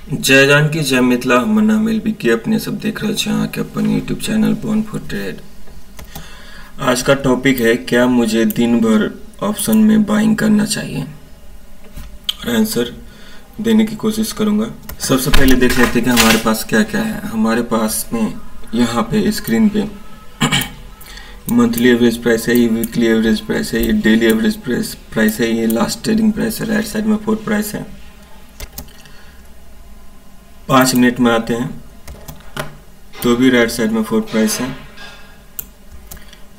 जय जानकी जय मिथिला। हमर नाम एल के अपने सब देख रहे हैं अहाँके अपन YouTube channel born for trade. आज का टॉपिक है क्या मुझे दिन भर ऑप्शन में बाइंग करना चाहिए, और आंसर देने की कोशिश करूंगा। सबसे पहले देख लेते हैं कि हमारे पास क्या क्या है। हमारे पास में यहाँ पे स्क्रीन पे मंथली एवरेज प्राइस है, ये वीकली एवरेज प्राइस है, ये डेली एवरेज प्राइस है, ये लास्ट ट्रेडिंग प्राइस है। राइट साइड में 4 प्राइस है। 5 मिनट में आते हैं तो भी राइट साइड में 4 प्राइस है।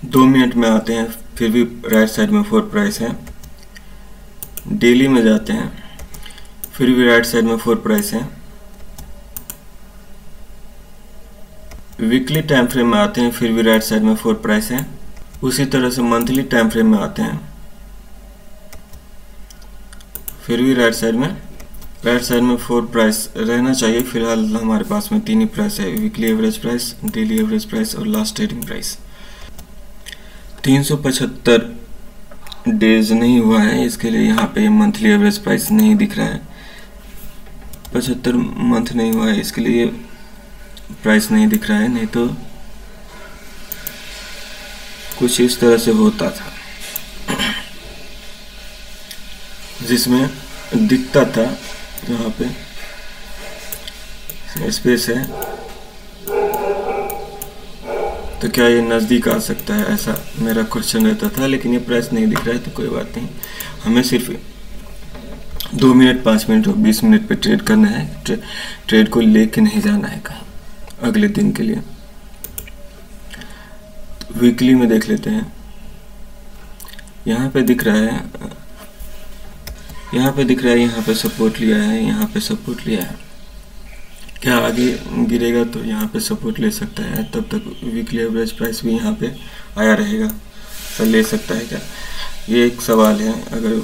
2 मिनट में आते हैं फिर भी राइट साइड में 4 प्राइस है। डेली में जाते हैं फिर भी राइट साइड में 4 प्राइस है। वीकली टाइम फ्रेम में आते हैं फिर भी राइट साइड में 4 प्राइस है। उसी तरह से मंथली टाइम फ्रेम में आते हैं फिर भी राइट साइड में 4 प्राइस रहना चाहिए। फिलहाल हमारे पास में 3 ही प्राइस है, weekly average price, daily average price और लास्ट ट्रेडिंग प्राइस। 375 डेज नहीं हुआ है, इसके लिए यहाँ पे मंथली एवरेज प्राइस नहीं दिख रहा है। 75 मंथ नहीं हुआ है, इसके लिए प्राइस नहीं दिख रहा है, नहीं तो कुछ इस तरह से होता था जिसमें दिखता था यहाँ पे स्पेस है तो क्या ये नज़दीक आ सकता है, ऐसा मेरा क्वेश्चन रहता था। लेकिन ये प्राइस नहीं दिख रहा है तो कोई बात नहीं, हमें सिर्फ 2 मिनट 5 मिनट और 20 मिनट पे ट्रेड करना है। ट्रेड को लेके नहीं जाना है कहीं अगले दिन के लिए। तो वीकली में देख लेते हैं। यहाँ पे दिख रहा है, यहाँ पे सपोर्ट लिया है, यहाँ पे सपोर्ट लिया है। क्या आगे गिरेगा तो यहाँ पे सपोर्ट ले सकता है, तब तक वीकली एवरेज प्राइस भी यहाँ पे आया रहेगा तो ले सकता है क्या, ये एक सवाल है। अगर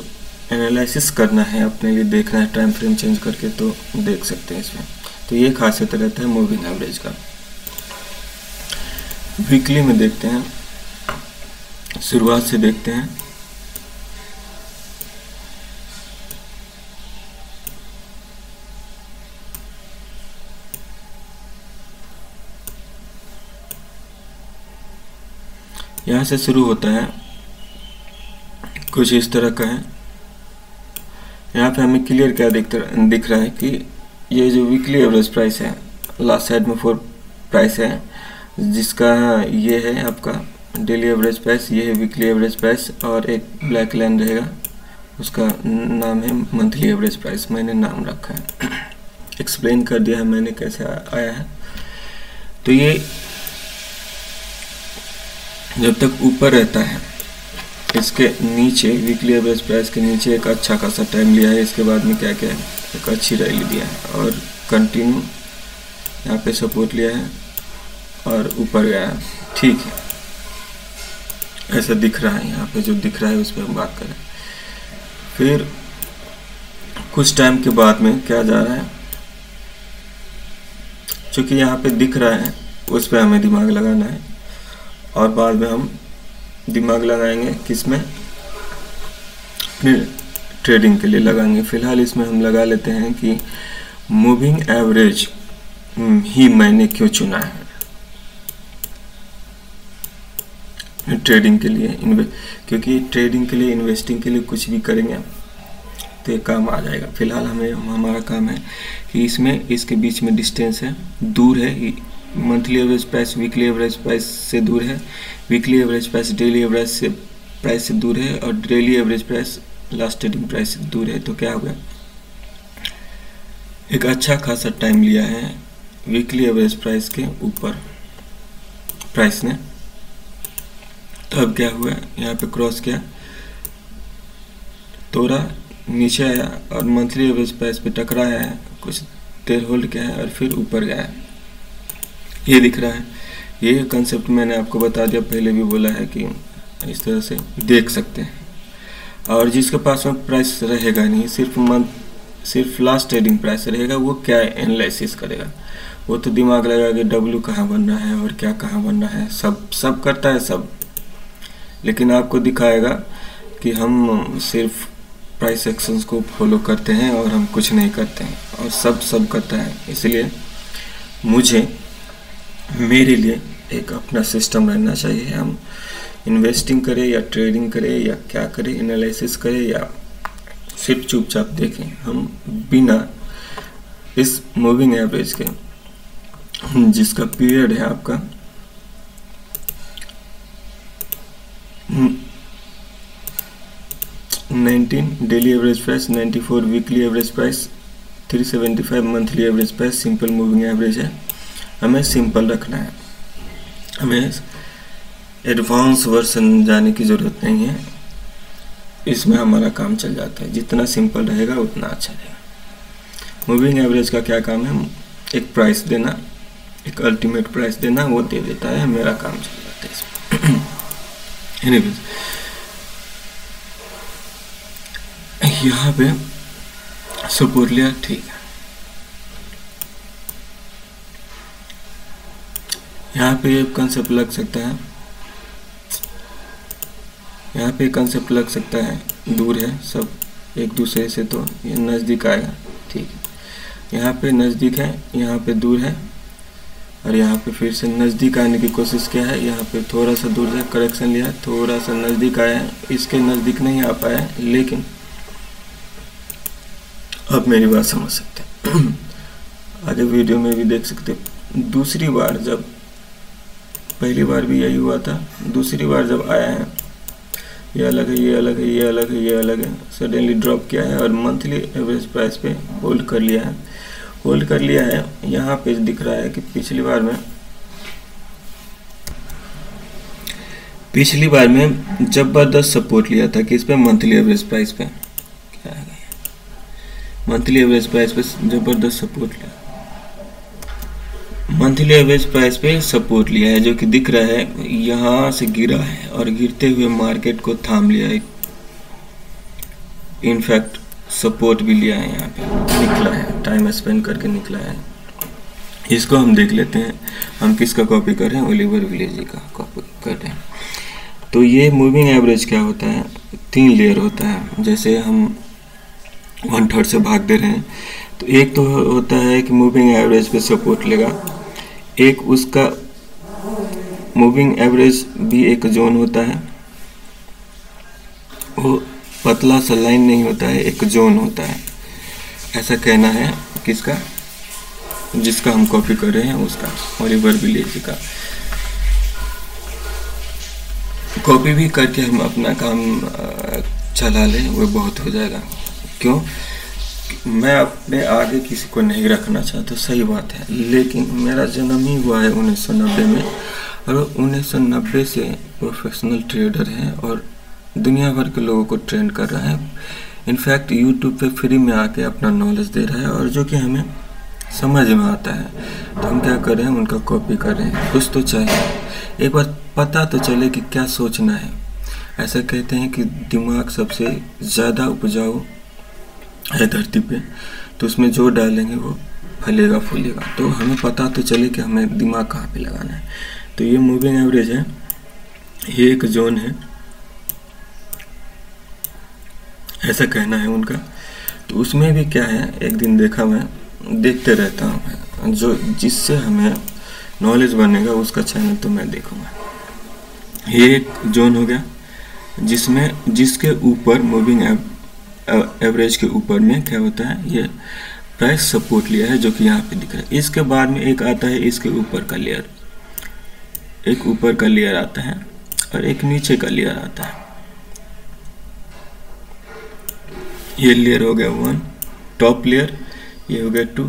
एनालिसिस करना है, अपने लिए देखना है टाइम फ्रेम चेंज करके, तो देख सकते हैं इसमें। तो ये खासियत रहता है मूविंग एवरेज का। वीकली में देखते हैं, शुरुआत से देखते हैं। यहाँ से शुरू होता है, कुछ इस तरह का है। यहाँ पे हमें क्लियर क्या दिख रहा है कि ये जो वीकली एवरेज प्राइस है, लास्ट साइड में 4 प्राइस है, जिसका ये है आपका डेली एवरेज प्राइस, ये है वीकली एवरेज प्राइस, और एक ब्लैक लाइन रहेगा, उसका नाम है मंथली एवरेज प्राइस। मैंने नाम रखा है, एक्सप्लेन कर दिया है मैंने कैसे आया है। तो ये जब तक ऊपर रहता है, इसके नीचे वीकली एवरेज प्राइस के नीचे एक अच्छा खासा टाइम लिया है। इसके बाद में क्या क्या है, एक अच्छी रैली दिया है और कंटिन्यू यहाँ पे सपोर्ट लिया है और ऊपर गया है। ठीक है, ऐसा दिख रहा है। यहाँ पे जो दिख रहा है उस पर हम बात करें। फिर कुछ टाइम के बाद में क्या जा रहा है, चूँकि यहाँ पे दिख रहा है उस पर हमें दिमाग लगाना है, और बाद में हम दिमाग लगाएंगे किसमें, ट्रेडिंग के लिए लगाएंगे। फिलहाल इसमें हम लगा लेते हैं कि मूविंग एवरेज ही मैंने क्यों चुना है ट्रेडिंग के लिए, क्योंकि ट्रेडिंग के लिए, इन्वेस्टिंग के लिए कुछ भी करेंगे तो ये काम आ जाएगा। फिलहाल हमारा काम है कि इसमें इसके बीच में डिस्टेंस है, दूर है। Monthly average price weekly average price से दूर है, weekly average price daily average price से दूर है, और daily average price last trading price से दूर है। तो क्या हुआ, एक अच्छा खासा टाइम लिया है वीकली एवरेज प्राइस के ऊपर प्राइस ने। तो अब क्या हुआ, यहाँ पे क्रॉस किया, तोड़ा, नीचे आया और मंथली एवरेज प्राइस पे टकराया है, कुछ देर होल्ड किया है और फिर ऊपर गया है। ये दिख रहा है। ये कंसेप्ट मैंने आपको बता दिया, पहले भी बोला है कि इस तरह से देख सकते हैं। और जिसके पास में प्राइस रहेगा नहीं, सिर्फ लास्ट ट्रेडिंग प्राइस रहेगा, वो क्या एनालिसिस करेगा, वो तो दिमाग लगा कि डब्ल्यू कहाँ बन रहा है और क्या कहाँ बन रहा है, सब करता है सब। लेकिन आपको दिखाएगा कि हम सिर्फ प्राइस एक्शंस को फॉलो करते हैं और हम कुछ नहीं करते हैं, और सब करता है। इसलिए मुझे मेरे लिए एक अपना सिस्टम रहना चाहिए। हम इन्वेस्टिंग करें या ट्रेडिंग करें या क्या करें, एनालिसिस करें या सिर्फ चुपचाप देखें, हम बिना इस मूविंग एवरेज के, जिसका पीरियड है आपका 19 daily average price, 94 weekly average price, 375 monthly average price, simple moving average है। हमें सिंपल रखना है, हमें एडवांस वर्जन जाने की ज़रूरत नहीं है, इसमें हमारा काम चल जाता है। जितना सिंपल रहेगा उतना अच्छा रहेगा। मूविंग एवरेज का क्या काम है? एक प्राइस देना, एक अल्टीमेट प्राइस देना, वो दे देता है, मेरा काम चल जाता है इसमें। एनीवेज, यहाँ पे सपोर्ट लिया, ठीक है। यहाँ पे ये कंसेप्ट लग सकता है, यहाँ पे कंसेप्ट लग सकता है, दूर है सब एक दूसरे से, तो ये नज़दीक आएगा, ठीक है। यहाँ पे नज़दीक है, यहाँ पे दूर है, और यहाँ पे फिर से नज़दीक आने की कोशिश किया है, यहाँ पे थोड़ा सा दूर है, करेक्शन लिया, थोड़ा सा नज़दीक आया है, इसके नज़दीक नहीं आ पाया है, लेकिन अब मेरी बात समझ सकते हैं। आगे वीडियो में भी देख सकते हैं। दूसरी बार जब, पहली बार भी यही हुआ था, दूसरी बार जब आया है, ये अलग है, ये अलग है, ये अलग है, ये अलग है, सडनली ड्रॉप किया है और मंथली एवरेज प्राइस पे होल्ड कर लिया है, होल्ड कर लिया है। यहाँ पे दिख रहा है कि पिछली बार में जबरदस्त सपोर्ट लिया था कि इस पे मंथली एवरेज प्राइस पे, क्या है मंथली एवरेज प्राइस पे जबरदस्त सपोर्ट लिया, मंथली एवरेज प्राइस पे सपोर्ट लिया है, जो कि दिख रहा है यहाँ से गिरा है और गिरते हुए मार्केट को थाम लिया है। इनफैक्ट सपोर्ट भी लिया है, यहाँ पे निकला है, टाइम स्पेंड करके निकला है। इसको हम देख लेते हैं, हम किसका कॉपी कर रहे हैं? ओलिवर विलेजी का कॉपी कर रहे हैं। तो ये मूविंग एवरेज क्या होता है? 3 लेयर होता है। जैसे हम 1/3 से भाग दे रहे हैं, तो एक तो होता है कि मूविंग एवरेज पे सपोर्ट लेगा, एक उसका मूविंग एवरेज भी एक जोन होता है, वो पतला सा लाइन नहीं होता है, एक जोन होता है, ऐसा कहना है किसका? जिसका हम कॉपी कर रहे हैं उसका, ओलिवर विलेजी का। कॉपी भी करके हम अपना काम चला लें, वो बहुत हो जाएगा। क्यों? मैं अपने आगे किसी को नहीं रखना चाहता, सही बात है, लेकिन मेरा जन्म ही हुआ है 1990 में, और 1990 से प्रोफेशनल ट्रेडर है और दुनिया भर के लोगों को ट्रेन कर रहा है। इनफैक्ट यूट्यूब पे फ्री में आके अपना नॉलेज दे रहा है, और जो कि हमें समझ में आता है, तो हम क्या कर रहे हैं? उनका कॉपी कर रहे हैं। कुछ तो चाहिए, एक बार पता तो चले कि क्या सोचना है। ऐसा कहते हैं कि दिमाग सबसे ज़्यादा उपजाऊ है धरती पे, तो उसमें जो डालेंगे वो फलेगा फूलेगा। तो हमें पता तो चले कि हमें दिमाग कहाँ पे लगाना है। तो ये मूविंग एवरेज है, ये एक जोन है, ऐसा कहना है उनका। तो उसमें भी क्या है, एक दिन देखा, मैं देखते रहता हूँ, जो जिससे हमें नॉलेज बनेगा उसका चैनल तो मैं देखूँगा। ये एक जोन हो गया, जिसके ऊपर मूविंग एवरेज के ऊपर में क्या होता है? ये प्राइस सपोर्ट लिया है, जो कि यहाँ पे दिख रहा है। इसके बाद में एक आता है इसके ऊपर का लेयर, एक ऊपर का लेयर आता है और एक नीचे का लेयर आता है। ये लेयर हो गया 1 टॉप लेयर, ये हो गया 2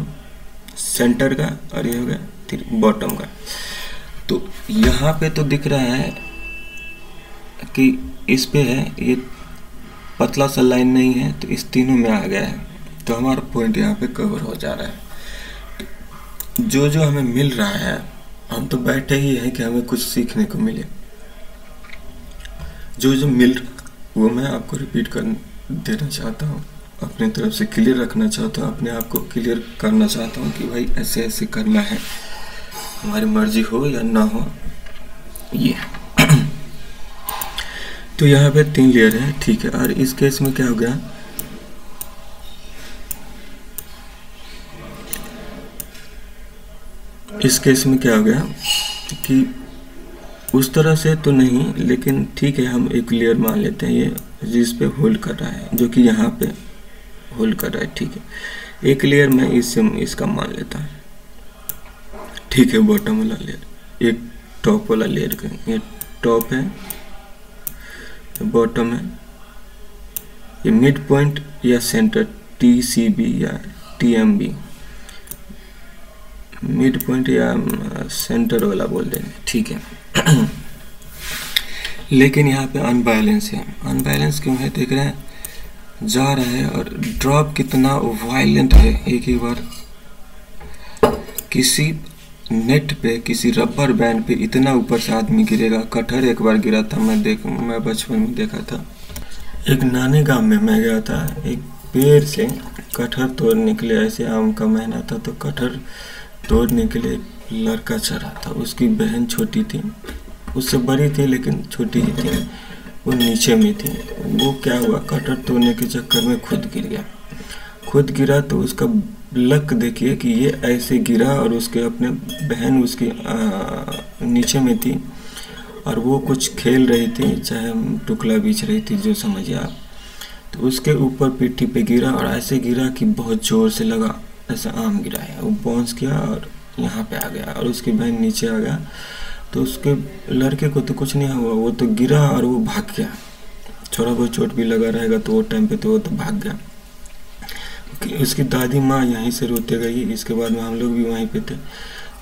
सेंटर का, और ये हो गया 3 बॉटम का। तो यहाँ पे तो दिख रहा है कि इस पे है, ये पतला सा लाइन नहीं है, तो इस तीनों में आ गया है, तो हमारा पॉइंट यहाँ पे कवर हो जा रहा है। तो जो हमें मिल रहा है, हम तो बैठे ही हैं कि हमें कुछ सीखने को मिले। जो मिल रहा वो मैं आपको रिपीट कर देना चाहता हूँ, अपनी तरफ से क्लियर रखना चाहता हूँ, अपने आप को क्लियर करना चाहता हूँ कि भाई ऐसे ऐसे करना है, हमारी मर्जी हो या ना हो। ये तो यहाँ पे 3 लेयर है, ठीक है। और इस केस में क्या हो गया? इस केस में क्या हो गया कि उस तरह से तो नहीं, लेकिन ठीक है, हम एक लेयर मान लेते हैं ये जिस पे होल्ड कर रहा है, जो कि यहाँ पे होल्ड कर रहा है। ठीक है, एक लेयर मैं इसका मान लेता हूँ। ठीक है, बॉटम वाला लेयर, एक टॉप वाला लेयर का, ये टॉप है, बॉटम है, ये मिड पॉइंट या सेंटर TCB या TMB, मिड पॉइंट या सेंटर वाला बोल देंगे। ठीक है। लेकिन यहाँ पे अनबैलेंस है। अनबैलेंस क्यों है? देख रहे हैं, जा रहा है और ड्रॉप कितना वायलेंट है। एक ही बार किसी नेट पे, किसी रबर बैंड पे इतना ऊपर से आदमी गिरेगा। कटहर एक बार गिरा था, मैं बचपन में देखा था। एक नानी गांव में मैं गया था, एक पेड़ से कटहर तोड़ने के लिए, ऐसे आम का महीना था तो कटहर तोड़ने के लिए लड़का चढ़ा था। उसकी बहन छोटी थी, उससे बड़ी थी लेकिन छोटी ही थी, वो नीचे में थी। वो क्या हुआ, कटहर तोड़ने के चक्कर में खुद गिर गया। खुद गिरा तो उसका लक देखिए कि ये ऐसे गिरा और उसके अपने बहन उसकी नीचे में थी और वो कुछ खेल रही थी, चाहे टुकला बीच रही थी, जो समझिए आप। तो उसके ऊपर पिट्ठी पे गिरा और ऐसे गिरा कि बहुत ज़ोर से लगा, ऐसा आम गिरा है। वो बाउंस किया और यहाँ पे आ गया और उसकी बहन नीचे आ गया। तो उसके लड़के को तो कुछ नहीं हुआ, वो तो गिरा और वो भाग गया। थोड़ा बहुत चोट भी लगा रहेगा तो वो टाइम पे तो वो तो भाग गया। उसकी दादी माँ यहीं से रोते गई। इसके बाद में हम लोग भी वहीं पे थे।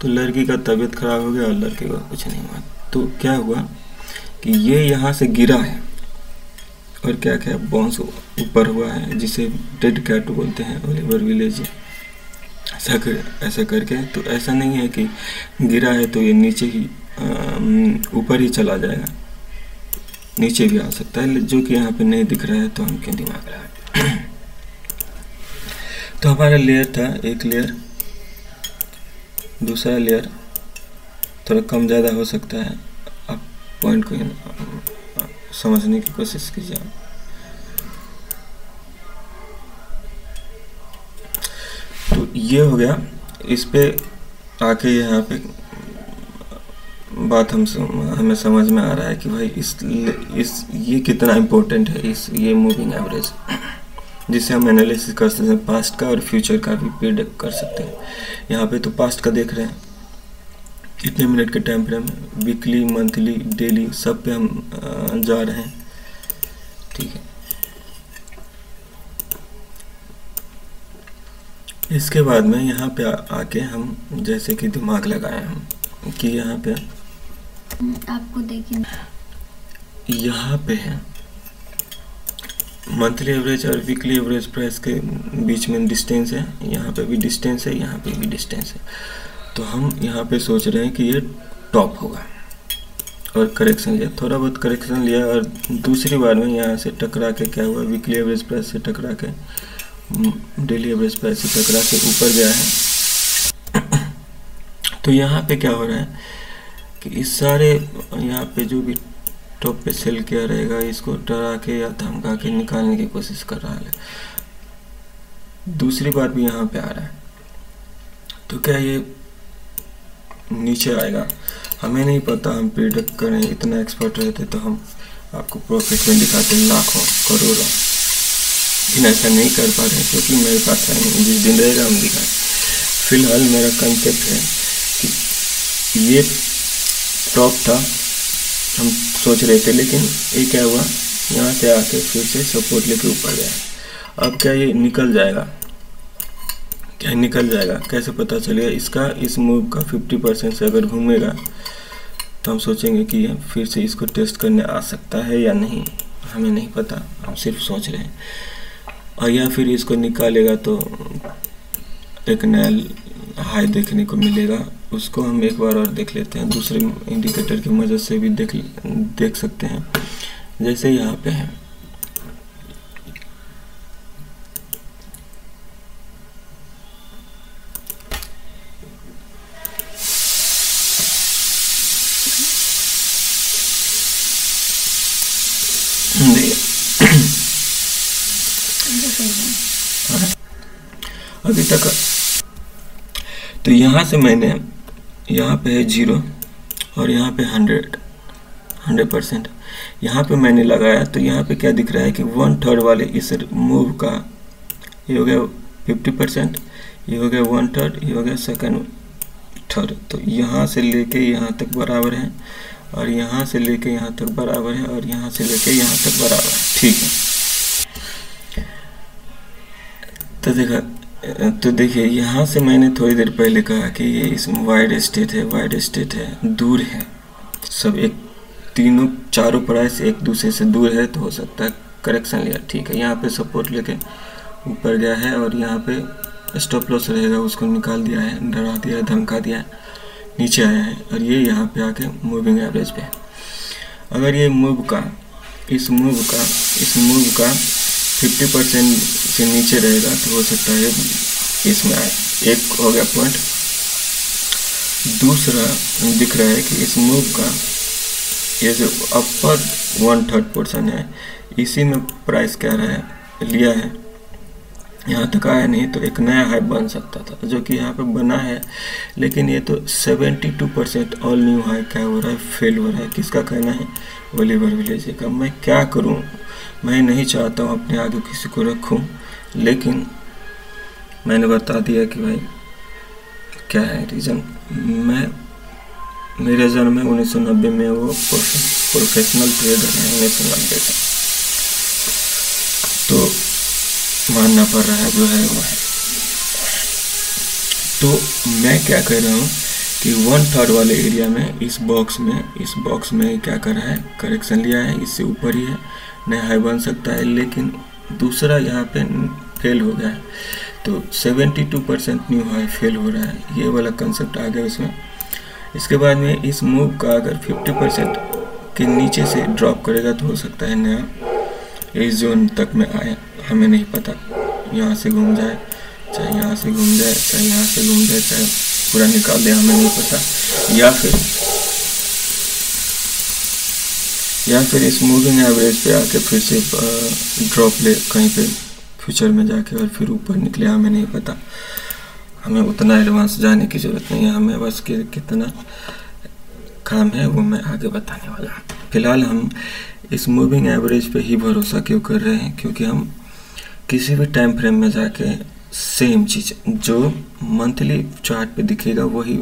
तो लड़की का तबीयत खराब हो गया और लड़के को कुछ नहीं हुआ। तो क्या हुआ कि ये यहाँ से गिरा है और क्या क्या बाउंस ऊपर हुआ है, जिसे डेड कैट बोलते हैं, ओलिवर विलेज। ऐसा करके तो ऐसा नहीं है कि गिरा है तो ये नीचे ही ऊपर ही चला जाएगा, नीचे भी आ सकता है, जो कि यहाँ पे नहीं दिख रहा है तो हम क्यों दिमाग लगाएं। तो हमारा लेयर था एक लेयर, दूसरा लेयर थोड़ा कम ज़्यादा हो सकता है। आप पॉइंट को समझने की कोशिश कीजिए। तो ये हो गया। इस पे आके यहाँ पे बात हमें समझ में आ रहा है कि भाई ये कितना इम्पोर्टेंट है, ये मूविंग एवरेज, जिससे हम एनालिसिस कर सकते हैं, पास्ट का और फ्यूचर का भी प्रेडिक्ट कर सकते हैं। यहाँ पे तो पास्ट का देख रहे हैं, कितने मिनट के time frame, weekly, monthly, daily, सब पे हम जा रहे हैं। ठीक है, इसके बाद में यहाँ पे आके हम जैसे कि दिमाग लगाए हम कि यहाँ पे आपको देखिए, यहाँ पे है मंथली एवरेज और वीकली एवरेज प्राइस के बीच में डिस्टेंस है। यहाँ पे भी डिस्टेंस है, यहाँ पे भी डिस्टेंस है। तो हम यहाँ पे सोच रहे हैं कि ये टॉप होगा और करेक्शन लिया, थोड़ा बहुत करेक्शन लिया और दूसरी बार में यहाँ से टकरा के क्या हुआ, वीकली एवरेज प्राइस से टकरा के डेली एवरेज प्राइस से टकरा के ऊपर गया है। तो यहाँ पे क्या हो रहा है कि इस सारे यहाँ पे जो भी टॉप पे सेल किया रहेगा, इसको डरा के या धमका के निकालने की कोशिश कर रहा है। दूसरी बार भी यहाँ पे आ रहा है, तो क्या ये नीचे आएगा? हमें नहीं पता, हम प्रेडिक्ट करें, इतना एक्सपर्ट रहते तो हम आपको प्रॉफिट में दिखाते लाखों करोड़ों, लेकिन ऐसा नहीं कर पा रहे क्योंकि मेरे पास टाइम नहीं। जिस दिन रहेगा हम दिखाएं। फिलहाल मेरा कंसेप्ट है कि ये टॉप था, हम सोच रहे थे, लेकिन ये क्या हुआ, यहाँ से आके फिर से सपोर्ट लेके ऊपर गया। अब क्या ये निकल जाएगा? क्या निकल जाएगा? कैसे पता चलेगा? इसका इस मूव का 50% से अगर घूमेगा तो हम सोचेंगे कि ये फिर से इसको टेस्ट करने आ सकता है या नहीं, हमें नहीं पता, हम सिर्फ सोच रहे हैं। और या फिर इसको निकालेगा तो एक नया हाई देखने को मिलेगा, उसको हम एक बार और देख लेते हैं। दूसरे इंडिकेटर की मदद से भी देख सकते हैं, जैसे यहाँ पे है। अभी तक तो यहाँ से मैंने यहाँ पे है 0 और यहाँ पे 100%। यहाँ पे मैंने लगाया तो यहाँ पे क्या दिख रहा है कि 1/3 वाले इस मूव का ये हो गया 50%, ये हो गया 1/3, ये हो गया 2/3। तो यहाँ से लेके यहाँ तक बराबर है और यहाँ से लेके यहाँ तक बराबर है और यहाँ से लेके यहाँ तक बराबर है। ठीक है, तो देखिए यहाँ से मैंने थोड़ी देर पहले कहा कि ये इसमें वाइड स्टेट है, दूर है, सब एक तीनों चारों प्राइस एक दूसरे से दूर है, तो हो सकता है करेक्शन लिया। ठीक है, यहाँ पे सपोर्ट लेके ऊपर गया है और यहाँ पे स्टॉप लॉस रहेगा, उसको निकाल दिया है, डरा दिया है, धमका दिया है, नीचे आया है और ये यहाँ पे आके मूविंग एवरेज पे है। अगर ये इस मूव का 50% से नीचे रहेगा तो हो सकता है इसमें आए। एक हो गया पॉइंट। दूसरा दिख रहा है कि इस मूव का ये जो अपर 1/3 पोर्शन है, इसी में प्राइस क्या रहा है, लिया है, यहाँ तक आया नहीं तो एक नया हाई बन सकता था, जो कि यहाँ पे बना है। लेकिन ये तो 72% ऑल न्यू हाई क्या हो रहा है, फेल हो रहा है। किसका कहना है, ओलिवर विलेज का। मैं क्या करूँ, मैं नहीं चाहता हूँ अपने आगे किसी को रखूँ, लेकिन मैंने बता दिया कि भाई क्या है रीज़न। मेरे जन्म में 1990 में वो प्रोफेशनल ट्रेडर है, 1990 से, तो मानना पड़ रहा है, जो है वो है। तो मैं क्या कह रहा हूँ कि 1/3 वाले एरिया में इस बॉक्स में क्या कर रहा है, करेक्शन लिया है, इससे ऊपर ही है, नया हाई बन सकता है। लेकिन दूसरा यहाँ पे फेल हो गया है, तो 72% न्यू हाई फेल हो रहा है, ये वाला कंसेप्ट आ गया उसमें। इसके बाद में इस मूव का अगर 50% के नीचे से ड्रॉप करेगा तो हो सकता है नया इस जोन तक में आए, हमें नहीं पता, यहाँ से घूम जाए, चाहे यहाँ से घूम जाए, चाहे यहाँ से घूम जाए, चाहे पूरा निकाल दे, हमें नहीं पता। या फिर इस मूविंग एवरेज पे आके फिर से ड्रॉप ले कहीं पे फ्यूचर में जाके और फिर ऊपर निकले, हमें नहीं पता। हमें उतना एडवांस जाने की ज़रूरत नहीं है, हमें बस कितना काम है वो मैं आगे बताने वाला हूँ। फिलहाल हम इस मूविंग एवरेज पे ही भरोसा क्यों कर रहे हैं, क्योंकि हम किसी भी टाइम फ्रेम में जाके सेम चीज़ जो मंथली चार्ट पे दिखेगा वही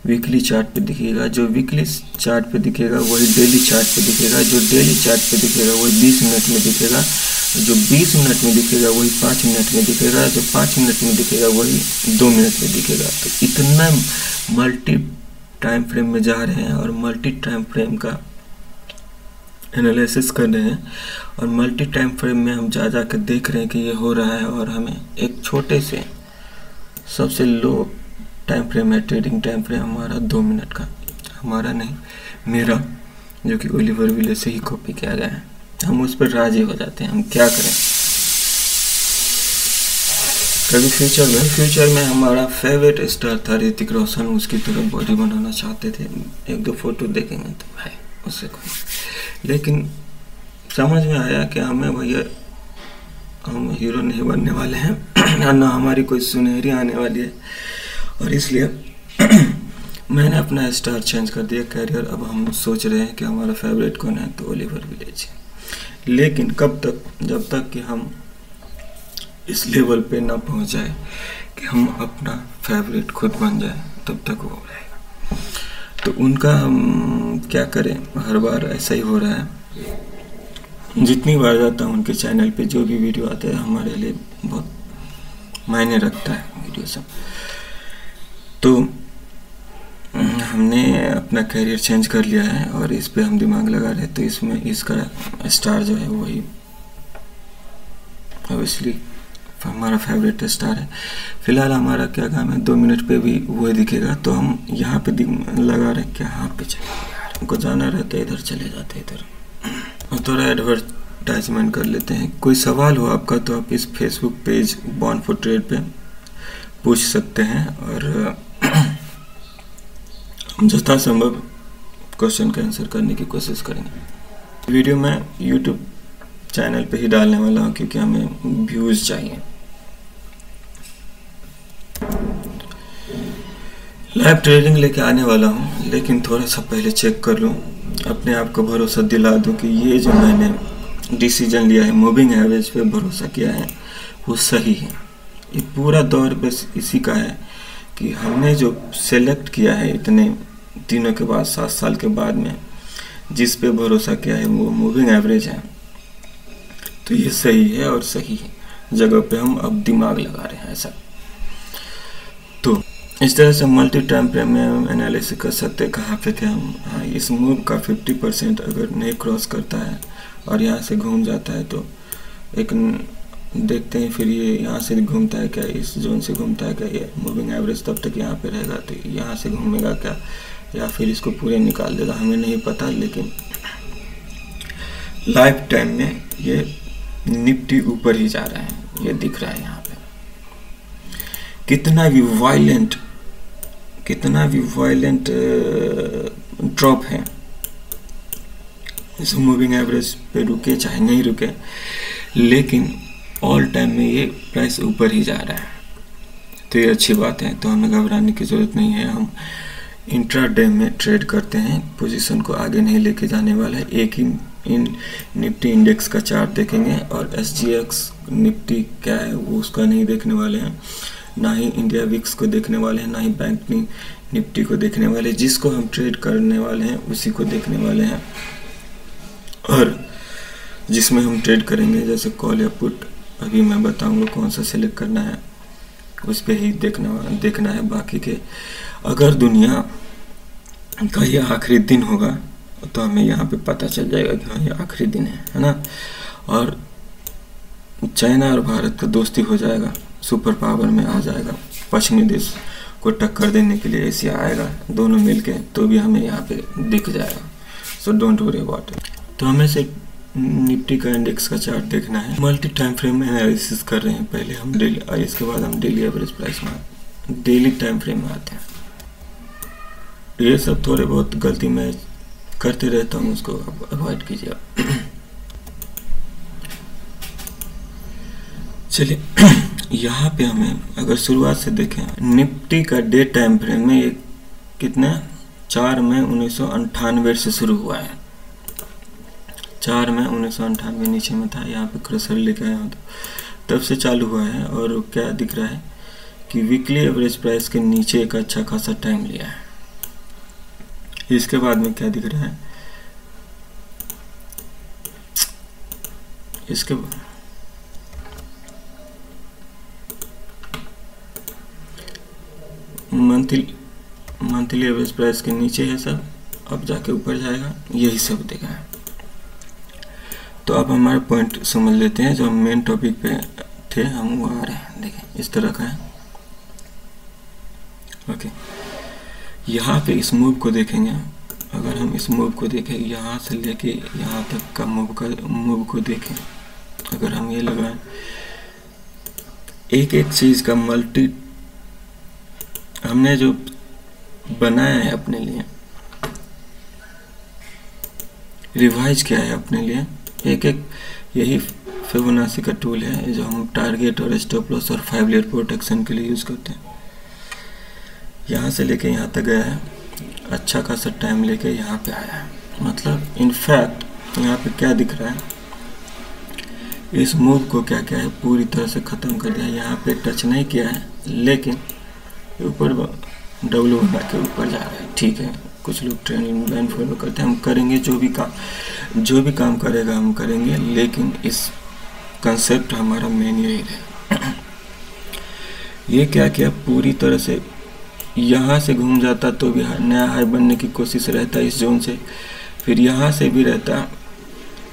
वीकली चार्ट पे दिखेगा, जो वीकली चार्ट पे दिखेगा वही डेली चार्ट पे दिखेगा, जो डेली चार्ट पे दिखेगा वही 20 मिनट में दिखेगा, जो 20 मिनट में दिखेगा वही 5 मिनट में दिखेगा, जो 5 मिनट में दिखेगा वही 2 मिनट में दिखेगा। तो इतना मल्टी टाइम फ्रेम में जा रहे हैं और मल्टी टाइम फ्रेम का एनालिसिस कर रहे हैं और मल्टी टाइम फ्रेम में हम जा कर देख रहे हैं कि ये हो रहा है, और हमें एक छोटे से सबसे लो टाइम फ्रेम है, ट्रेडिंग टाइम फ्रेम हमारा 2 मिनट का, हमारा नहीं मेरा, जो कि ओलिवर विलेज से ही कॉपी किया गया है, हम उस पर राजी हो जाते हैं। हम क्या करें, कभी फ्यूचर में हमारा फेवरेट स्टार था ऋतिक रोशन, उसकी तरफ बॉडी बनाना चाहते थे, 1-2 फोटो देखेंगे तो भाई उससे कोई, लेकिन समझ में आया कि हमें भैया हम हीरो नहीं बनने वाले हैं ना हमारी कोई सुनहरी आने वाली है, और इसलिए मैंने अपना स्टार चेंज कर दिया, कैरियर। अब हम सोच रहे हैं कि हमारा फेवरेट कौन है, तो ओलिवर विलेज है। लेकिन कब तक, जब तक कि हम इस लेवल पे ना पहुंच जाए कि हम अपना फेवरेट खुद बन जाए, तब तक वो रहेगा। तो उनका हम क्या करें, हर बार ऐसा ही हो रहा है। जितनी बार जाता हूँ उनके चैनल पे जो भी वीडियो आता है हमारे लिए बहुत मायने रखता है वीडियो सब। तो हमने अपना कैरियर चेंज कर लिया है और इस पे हम दिमाग लगा रहे हैं, तो इसमें इसका स्टार जो है वही ऑब्वियसली हमारा फेवरेट स्टार है। फिलहाल हमारा क्या काम है, 2 मिनट पे भी वही दिखेगा, तो हम यहाँ पे लगा रहे हैं कि यहाँ पे चले यार, हमको जाना रहता है इधर चले जाते हैं, इधर थोड़ा एडवर्टाइजमेंट कर लेते हैं। कोई सवाल हो आपका तो आप इस Facebook page born for trade पे पूछ सकते हैं, और हम यथासंभव क्वेश्चन का आंसर करने की कोशिश करेंगे। वीडियो मैं यूट्यूब चैनल पे ही डालने वाला हूँ क्योंकि हमें व्यूज़ चाहिए। लाइव ट्रेडिंग लेके आने वाला हूँ, लेकिन थोड़ा सा पहले चेक कर लूँ, अपने आप को भरोसा दिला दूँ कि ये जो मैंने डिसीजन लिया है, मूविंग एवरेज पे भरोसा किया है, वो सही है। ये पूरा दौर बस इसी का है कि हमने जो सेलेक्ट किया है इतने दिनों के बाद, 7 साल के बाद में, जिस पे भरोसा किया है वो मूविंग एवरेज है। तो ये सही है और सही जगह पे हम अब दिमाग लगा रहे हैं ऐसा। तो इस तरह से मल्टी टाइम फ्रेम में हम एनालिसिस कर सकते हैं कहाँ पे थे हम। हाँ, इस मूव का 50% अगर नहीं क्रॉस करता है और यहाँ से घूम जाता है तो एक देखते हैं फिर ये यहाँ से घूमता है क्या, इस जोन से घूमता है क्या, ये मूविंग एवरेज तब तक यहाँ पे रहेगा, तो यहाँ से घूमेगा क्या, या फिर इसको पूरे निकाल देगा, हमें नहीं पता। लेकिन लाइफ टाइम में ये निफ्टी ऊपर ही जा रहा है, ये दिख रहा है यहाँ पे। कितना भी वायलेंट ड्रॉप है, इस मूविंग एवरेज पे रुके चाहे नहीं रुके, लेकिन ऑल टाइम में ये प्राइस ऊपर ही जा रहा है, तो ये अच्छी बात है। तो हमें घबराने की ज़रूरत नहीं है। हम इंट्राडे में ट्रेड करते हैं, पोजीशन को आगे नहीं लेके जाने वाला है। एक ही निफ्टी इंडेक्स का चार्ट देखेंगे और SGX निफ्टी क्या है वो उसका नहीं देखने वाले हैं, ना ही इंडिया विक्स को देखने वाले हैं, ना ही बैंक निफ्टी को देखने वाले। जिसको हम ट्रेड करने वाले हैं उसी को देखने वाले हैं, और जिसमें हम ट्रेड करेंगे जैसे कॉल या पुट, अभी मैं बताऊंगा कौन सा सिलेक्ट करना है, उस पर ही देखना है। बाकी के अगर दुनिया का ये आखिरी दिन होगा तो हमें यहाँ पे पता चल जाएगा कि हाँ ये आखिरी दिन है ना। और चाइना और भारत का दोस्ती हो जाएगा, सुपर पावर में आ जाएगा, पश्चिमी देश को टक्कर देने के लिए एशिया आएगा, दोनों मिलके, तो भी हमें यहाँ पे दिख जाएगा। So don't worry about it. तो हमें से निफ्टी का इंडेक्स का चार्ट देखना है। मल्टी टाइम फ्रेम में एनालिसिस कर रहे हैं, पहले हम डेली, इसके बाद हम डेली एवरेज प्राइस में, डेली टाइम फ्रेम में आते हैं। ये सब थोड़े बहुत गलती मैं करते रहता हूँ, उसको अवॉइड कीजिए। चलिए यहाँ पे हमें अगर शुरुआत से देखें, निफ्टी का डे टाइम फ्रेम में ये कितना 4 मई 1998 से शुरू हुआ है। 4 मई 1998 नीचे में था, यहाँ पे क्रसर लेके आया हूँ, तो तब से चालू हुआ है। और क्या दिख रहा है कि वीकली एवरेज प्राइस के नीचे एक अच्छा खासा टाइम लिया है। इसके बाद में क्या दिख रहा है, इसके मंथली एवरेज प्राइस के नीचे है सब, अब जाके ऊपर जाएगा, यही सब देखा है। तो अब हमारे पॉइंट समझ लेते हैं, जो हम मेन टॉपिक पे थे हम वो आ रहे हैं। देखें इस तरह का है, ओके। यहाँ पे इस मूव को देखेंगे, अगर हम इस मूव को देखें, यहाँ से लेके यहाँ तक का मूव को देखें, अगर हम ये लगाएं, एक एक चीज का हमने जो बनाया है अपने लिए, रिवाइज किया है अपने लिए, एक एक, यही फिबोनाची का टूल है जो हम टारगेट और स्टॉप लॉस और 5 लेयर प्रोटेक्शन के लिए यूज करते हैं। यहाँ से लेके यहाँ तक गया है, अच्छा खासा टाइम लेके यहाँ पे आया है। मतलब इनफैक्ट यहाँ पे क्या दिख रहा है, इस मूव को क्या क्या है पूरी तरह से ख़त्म कर दिया। यहाँ पे टच नहीं किया है, लेकिन ऊपर डब्लू बना के ऊपर जा रहा है। ठीक है, कुछ लोग ट्रेंड लाइन फॉलो करते हैं, हम करेंगे जो भी काम करेगा हम करेंगे, लेकिन इस कंसेप्ट हमारा मेन यही है। ये क्या किया, पूरी तरह से यहाँ से घूम जाता तो भी नया हाई बनने की कोशिश रहता इस जोन से, फिर यहाँ से भी रहता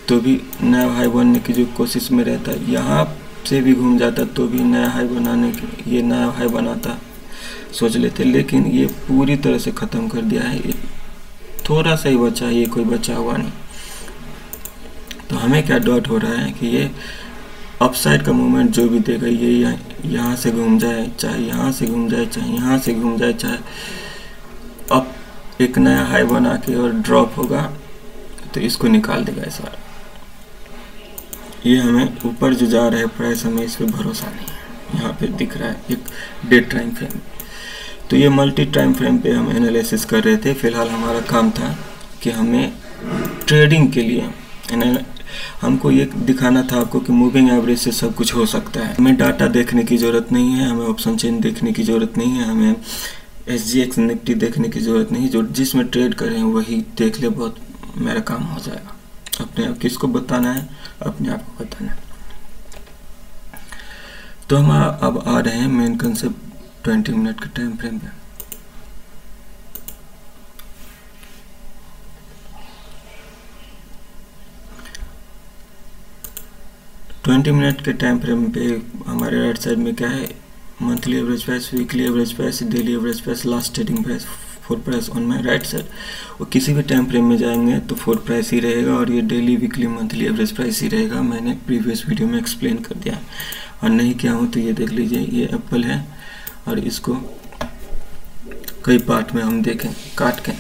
तो भी नया हाई बनने की जो कोशिश में रहता, यहाँ से भी घूम जाता तो भी नया हाई बनाने की, ये नया हाई बनाता सोच लेते, लेकिन ये पूरी तरह से ख़त्म कर दिया है। थोड़ा सा ही बचा, ये कोई बचा हुआ नहीं। तो हमें क्या डॉट हो रहा है कि ये अपसाइड का मूवमेंट जो भी देगा, ये यहाँ से घूम जाए, चाहे यहाँ से घूम जाए, चाहे यहाँ से घूम जाए, चाहे अब एक नया हाई बना के और ड्रॉप होगा तो इसको निकाल देगा इस बार। ये हमें ऊपर जो जा रहा है प्राइस, हमें इस पर भरोसा नहीं है। यहाँ पे दिख रहा है एक डे टाइम फ्रेम, तो ये मल्टी टाइम फ्रेम पे हम एनालिसिस कर रहे थे। फिलहाल हमारा काम था कि हमें ट्रेडिंग के लिए हमको ये दिखाना था आपको कि मूविंग एवरेज से सब कुछ हो सकता है। हमें डाटा देखने की ज़रूरत नहीं है, हमें ऑप्शन चेन देखने की ज़रूरत नहीं है, हमें SGX निफ्टी देखने की ज़रूरत नहीं। जो जिसमें ट्रेड करें वही देख ले, बहुत मेरा काम हो जाएगा। अपने आप किसको बताना है? अपने आप को बताना है। तो हम अब आ रहे हैं मेन कंसेप्ट 20 मिनट के टाइम फ्रेम पे। ट्वेंटी मिनट के टाइम फ्रेम पे हमारे राइट साइड में क्या है? Monthly average price, weekly average price, daily average price, last trading price, 4 price on my right side. और किसी भी टाइम फ्रेम में जाएंगे तो 4 प्राइस ही रहेगा और ये daily weekly monthly average price ही रहेगा। मैंने प्रीवियस वीडियो में एक्सप्लेन कर दिया है, और नहीं क्या हो तो ये देख लीजिए, ये एप्पल है और इसको कई पार्ट में हम देखें काट के,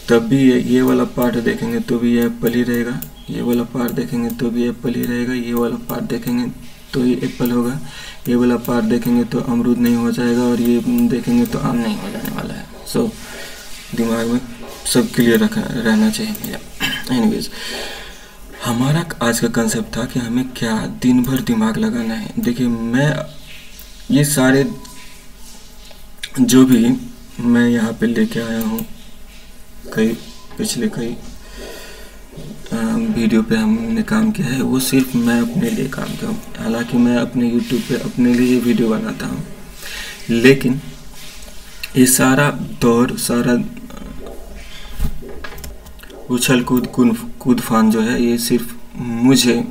तब भी ये वाला पार्ट देखेंगे तो भी ये एप्पल ही रहेगा, ये वाला पार्ट देखेंगे तो भी एप्पल ही रहेगा, ये वाला पार्ट देखेंगे तो ये एप्पल होगा, ये वाला पार्ट देखेंगे तो अमरूद नहीं हो जाएगा, और ये देखेंगे तो आम नहीं हो जाने वाला है। सो दिमाग में सब क्लियर रहना चाहिए मेरा। एनीवेज, हमारा आज का कंसेप्ट था कि हमें क्या दिन भर दिमाग लगाना है। देखिए, मैं ये सारे जो भी मैं यहाँ पे लेके आया हूँ, पिछले कई वीडियो पे हमने काम किया है, वो सिर्फ मैं अपने लिए काम किया हूँ। हालांकि मैं अपने YouTube पे अपने लिए वीडियो बनाता हूँ, लेकिन ये सारा दौर, सारा उछल कूद फान जो है, ये सिर्फ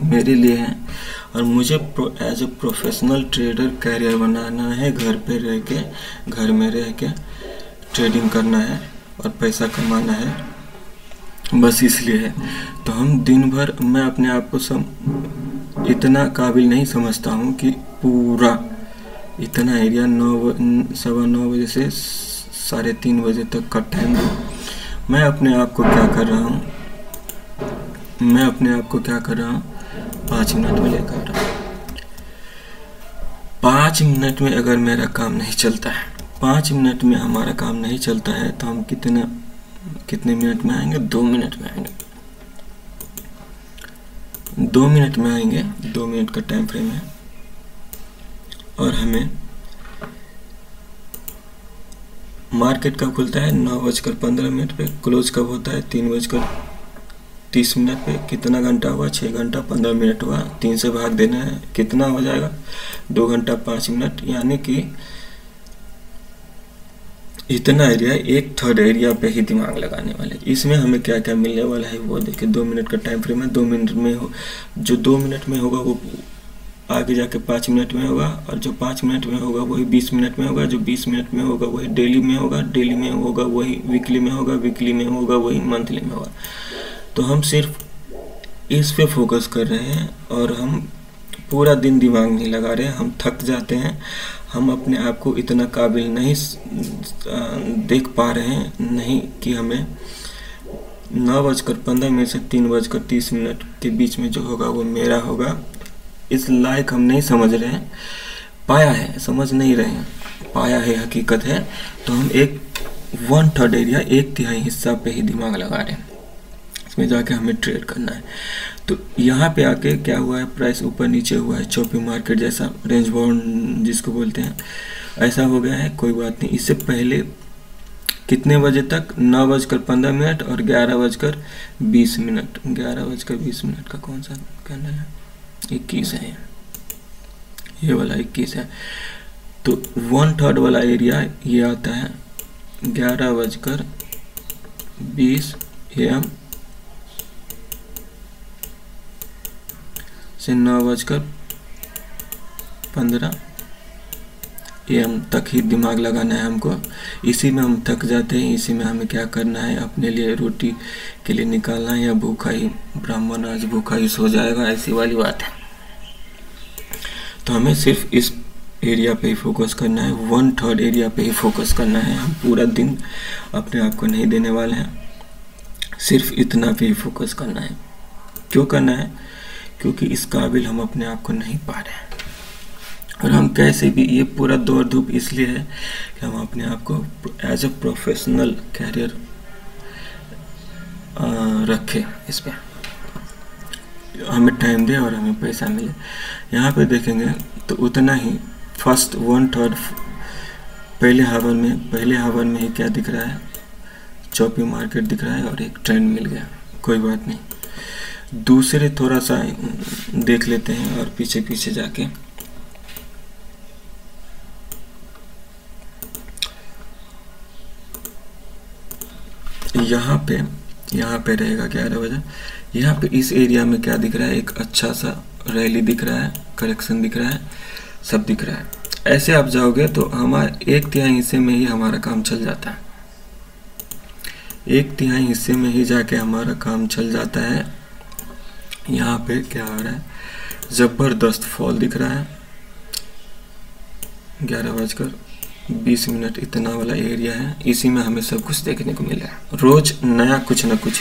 मेरे लिए है। और मुझे as a professional trader career बनाना है, घर में रह के ट्रेडिंग करना है और पैसा कमाना है, बस इसलिए है। तो हम दिन भर, मैं अपने आप को इतना काबिल नहीं समझता हूँ कि पूरा इतना एरिया 9:15 बजे से 3:30 बजे तक का टाइम दूँ। मैं अपने आप को क्या कर रहा हूँ, 5 मिनट में लेकर रहा हूँ। 5 मिनट में अगर मेरा काम नहीं चलता है, 5 मिनट में हमारा काम नहीं चलता है, तो हम कितने मिनट में आएंगे? 2 मिनट में आएंगे। 2 मिनट में आएंगे, 2 मिनट का टाइम फ्रेम है। और हमें मार्केट कब खुलता है? 9:15 पे। क्लोज कब होता है? 3:30 पे। कितना घंटा हुआ? 6 घंटा 15 मिनट हुआ। 3 से भाग देना है, कितना हो जाएगा? 2 घंटा 5 मिनट। यानी कि इतना एरिया, 1/3 एरिया पे ही दिमाग लगाने वाले। इसमें हमें क्या क्या मिलने वाला है वो देखिए। 2 मिनट का टाइम फ्रेम है। 2 मिनट में जो 2 मिनट में होगा वो आगे जाके 5 मिनट में होगा, और जो 5 मिनट में होगा वही 20 मिनट में होगा, जो 20 मिनट में होगा वही डेली में होगा, डेली में होगा वही वीकली में होगा, वीकली में होगा वही मंथली में होगा। तो हम सिर्फ इस पे फोकस कर रहे हैं और हम पूरा दिन दिमाग नहीं लगा रहे हैं। हम थक जाते हैं, हम अपने आप को इतना काबिल नहीं देख पा रहे हैं, नहीं कि हमें 9:15 से 3:30 के बीच में जो होगा वो मेरा होगा। इस लायक हम नहीं समझ रहे हैं, पाया है, समझ नहीं रहे हैं, पाया है, हकीकत है। तो हम 1/3 एरिया, 1/3 हिस्सा पे ही दिमाग लगा रहे हैं, इसमें जाके हमें ट्रेड करना है। तो यहाँ पे आके क्या हुआ है? प्राइस ऊपर नीचे हुआ है, चौपी मार्केट जैसा, रेंज बाउंड जिसको बोलते हैं, ऐसा हो गया है। कोई बात नहीं। इससे पहले कितने बजे तक? 9:15 और 11:20। 11:20 का कौन सा कैंडल है? 21 है, ये वाला 21 है। तो 1/3 वाला एरिया ये आता है 11:20 AM से 9:15 AM तक ही दिमाग लगाना है हमको। इसी में हम थक जाते हैं, इसी में हमें क्या करना है? अपने लिए रोटी के लिए निकालना है, या भूखा ही ब्राह्मण आज भूखा ही सो जाएगा, ऐसी वाली बात है। तो हमें सिर्फ इस एरिया पे ही फोकस करना है, 1/3 एरिया पे ही फोकस करना है। हम पूरा दिन अपने आप को नहीं देने वाले हैं, सिर्फ इतना पे ही फोकस करना है। क्यों करना है? क्योंकि इस काबिल हम अपने आप को नहीं पा रहे हैं। और हम कैसे भी ये पूरा दौड़ धूप इसलिए है कि हम अपने आप को एज अ प्रोफेशनल कैरियर रखें, इस पर हमें टाइम दे और हमें पैसा मिले। यहाँ पे देखेंगे तो उतना ही फर्स्ट 1/3 पहले हावर में ही क्या दिख रहा है, चॉपी मार्केट दिख रहा है और एक ट्रेंड मिल गया, कोई बात नहीं। दूसरे थोड़ा सा देख लेते हैं और पीछे पीछे जाके यहाँ पे रहेगा 11 बजे। यहाँ पे इस एरिया में क्या दिख रहा है, एक अच्छा सा रैली दिख रहा है, करेक्शन दिख रहा है, सब दिख रहा है। ऐसे आप जाओगे तो हमारे 1/3 हिस्से में ही हमारा काम चल जाता है, 1/3 हिस्से में ही जाके हमारा काम चल जाता है। यहाँ पे क्या हो रहा है, जबरदस्त फॉल दिख रहा है, 11:20 इतना वाला एरिया है, इसी में हमें सब कुछ देखने को मिला है, रोज नया कुछ ना कुछ।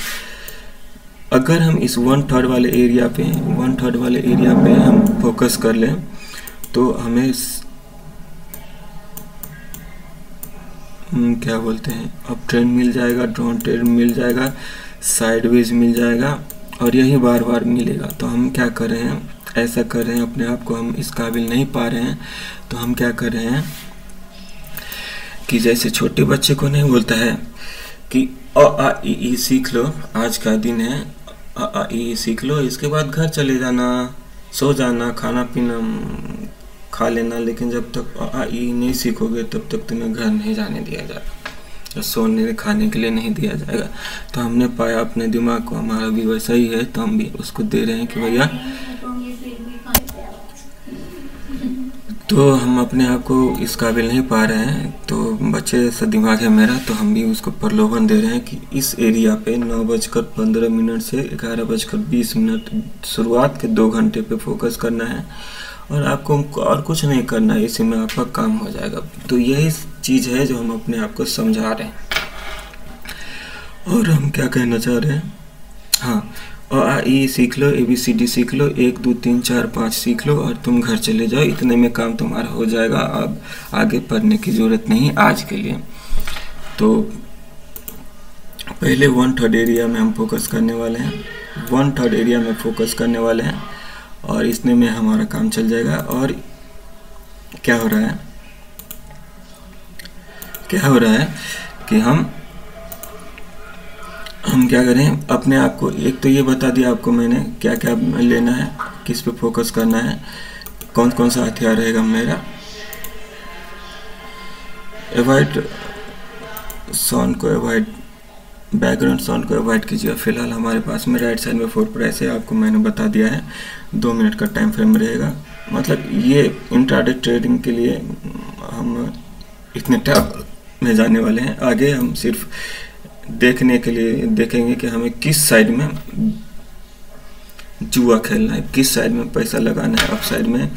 अगर हम इस 1/3 वाले एरिया पे हम फोकस कर लें तो हमें क्या बोलते हैं, अप ट्रेंड मिल जाएगा, डाउन ट्रेंड मिल जाएगा, साइडवेज मिल जाएगा और यही बार बार मिलेगा। तो हम क्या कर रहे हैं, ऐसा कर रहे हैं, अपने आप को हम इस काबिल नहीं पा रहे हैं तो हम क्या कर रहे हैं कि जैसे छोटे बच्चे को नहीं बोलता है कि अ आ इ ई सीख लो, आज का दिन है, अ आ इ ई सीख लो, इसके बाद घर चले जाना, सो जाना, खाना पीना खा लेना, लेकिन जब तक अ आ इ ई नहीं सीखोगे तब तक तुम्हें घर नहीं जाने दिया जाएगा, सोने खाने के लिए नहीं दिया जाएगा। तो हमने पाया अपने दिमाग को, हमारा भी वैसा ही है, तो हम भी उसको दे रहे हैं कि भैया, तो हम अपने आप को इस काबिल नहीं पा रहे हैं, तो बच्चे जैसा दिमाग है मेरा, तो हम भी उसको प्रलोभन दे रहे हैं कि इस एरिया पे 9:15 से 11:20 शुरुआत के 2 घंटे पे फोकस करना है और आपको और कुछ नहीं करना है, इसी में आपका काम हो जाएगा। तो यही चीज़ है जो हम अपने आप को समझा रहे हैं। और हम क्या कहना चाह रहे हैं, हाँ, अ आ इ सीख लो, ABCD सीख लो, 1 2 3 4 5 सीख लो और तुम घर चले जाओ, इतने में काम तुम्हारा हो जाएगा। अब आगे पढ़ने की ज़रूरत नहीं आज के लिए। तो पहले 1/3 एरिया में हम फोकस करने वाले हैं, 1/3 एरिया में फोकस करने वाले हैं और इसमें में हमारा काम चल जाएगा। और क्या हो रहा है कि हम क्या करें, अपने आप को, एक तो ये बता दिया आपको मैंने क्या क्या लेना है, किस पे फोकस करना है, कौन कौन सा हथियार रहेगा मेरा। अवॉइड साउंड को, अवॉइड बैकग्राउंड साउंड को अवॉइड कीजिए। फिलहाल हमारे पास में राइट साइड में 4 प्राइस है, आपको मैंने बता दिया है, 2 मिनट का टाइम फ्रेम रहेगा। मतलब ये इंट्राडे ट्रेडिंग के लिए हम इतने टाइम में जाने वाले हैं। आगे हम सिर्फ देखने के लिए देखेंगे कि हमें किस साइड में जुआ खेलना है, किस साइड में पैसा लगाना है, अप साइड में